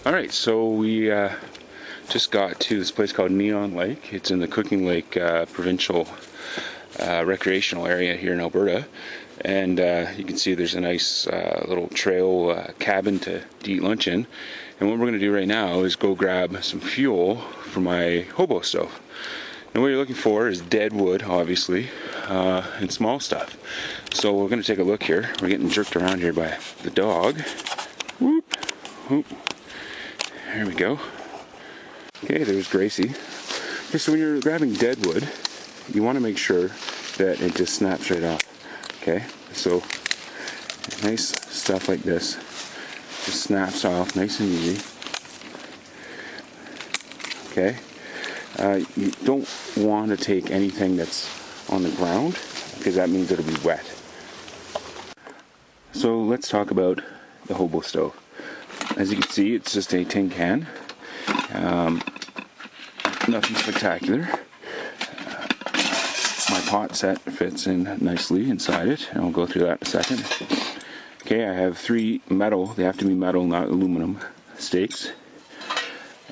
Alright, so we just got to this place called Neon Lake. It's in the Cooking Lake provincial recreational area here in Alberta. And you can see there's a nice little trail cabin to eat lunch in. And what we're going to do right now is go grab some fuel for my hobo stove. And what you're looking for is dead wood, obviously, and small stuff. So we're going to take a look here. We're getting jerked around here by the dog. Whoop, whoop. There we go. Okay, there's Gracie. Okay, so when you're grabbing dead wood, you want to make sure that it just snaps right off. Okay, so nice stuff like this just snaps off nice and easy. Okay, you don't want to take anything that's on the ground because that means it'll be wet. So let's talk about the hobo stove. As you can see, it's just a tin can. Nothing spectacular. My pot set fits in nicely inside it, and I'll go through that in a second. Okay, I have 3 metal, they have to be metal, not aluminum, stakes.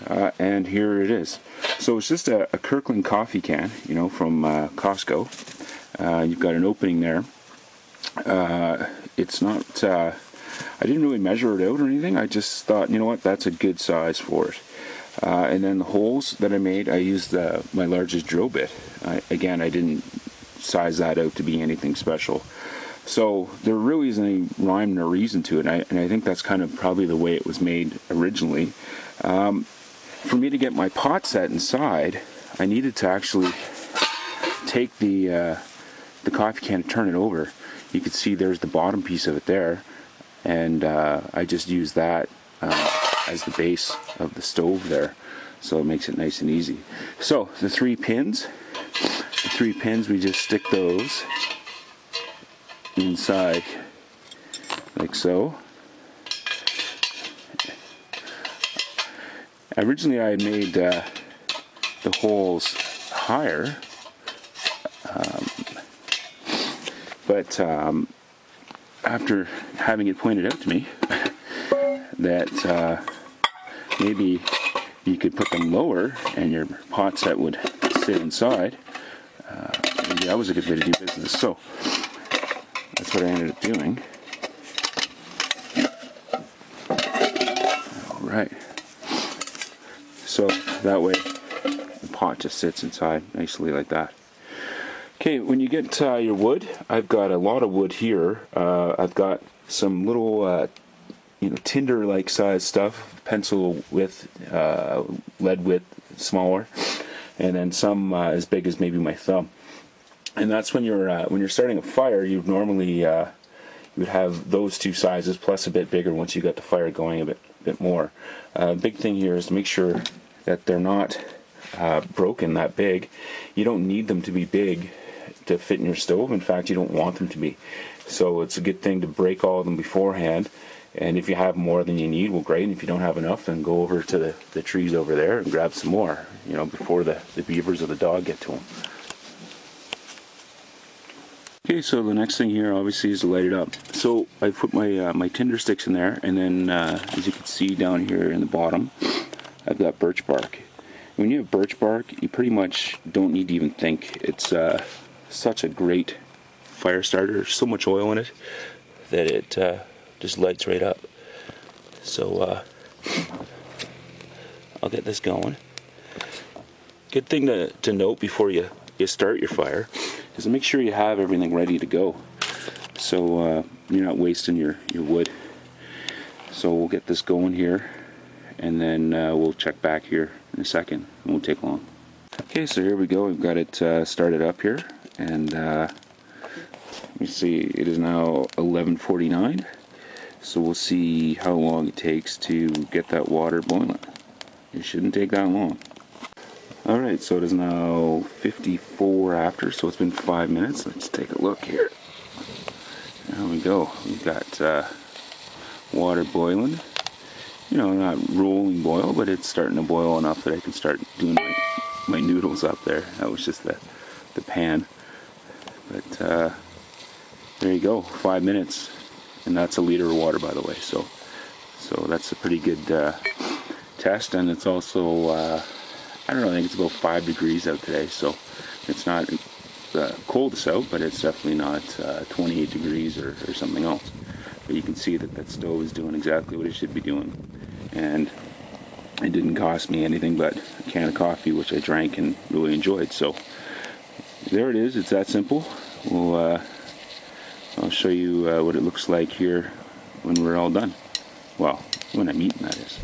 And here it is. So it's just a Kirkland coffee can, you know, from Costco. You've got an opening there. It's not... I didn't really measure it out or anything. I just thought, you know what, that's a good size for it. And then the holes that I made, I used my largest drill bit. Again, I didn't size that out to be anything special. So there really isn't any rhyme or reason to it, and I think that's kind of probably the way it was made originally. For me to get my pot set inside, I needed to actually take the coffee can and turn it over. You can see there's the bottom piece of it there. And I just use that as the base of the stove there, so it makes it nice and easy. So the 3 pins, we just stick those inside like so. Originally I had made the holes higher, but after having it pointed out to me that maybe you could put them lower and your pot set would sit inside, maybe that was a good way to do business. So that's what I ended up doing. Alright. So that way the pot just sits inside nicely like that. Okay, when you get your wood, I've got a lot of wood here. I've got some little, tinder-like size stuff, pencil width, lead width, smaller, and then some as big as maybe my thumb. And that's when you're starting a fire. You normally you would have those 2 sizes plus a bit bigger once you got the fire going a bit more. Big thing here is to make sure that they're not broken that big. You don't need them to be big to fit in your stove. In fact, you don't want them to be. So it's a good thing to break all of them beforehand. And if you have more than you need, well, great. And if you don't have enough, then go over to the trees over there and grab some more, before the beavers or the dog get to them. Okay, so the next thing here obviously is to light it up. So I put my tinder sticks in there, and then as you can see down here in the bottom, I've got birch bark. When you have birch bark, you pretty much don't need to even think. It's such a great fire starter. There's so much oil in it that it just lights right up. So I'll get this going. Good thing to note before you start your fire is to make sure you have everything ready to go, so you're not wasting your wood. So we'll get this going here, and then we'll check back here in a second. It won't take long. Okay, so here we go. We've got it started up here, and let me see, it is now 11:49. So we'll see how long it takes to get that water boiling. It shouldn't take that long. Alright, so it is now 54 after, so it's been 5 minutes. Let's take a look here. There we go. We've got water boiling. Not rolling boil, but it's starting to boil enough that I can start doing my noodles up there. That was just the pan. But there you go, 5 minutes. And that's a liter of water, by the way. So that's a pretty good test, and it's also, I don't know, I think it's about 5 degrees out today, so it's not the coldest out, but it's definitely not 28 degrees or something else. But you can see that that stove is doing exactly what it should be doing. And it didn't cost me anything but a can of coffee, which I drank and really enjoyed. So there it is. It's that simple. I'll show you what it looks like here when we're all done. Well, when I'm eating, that is.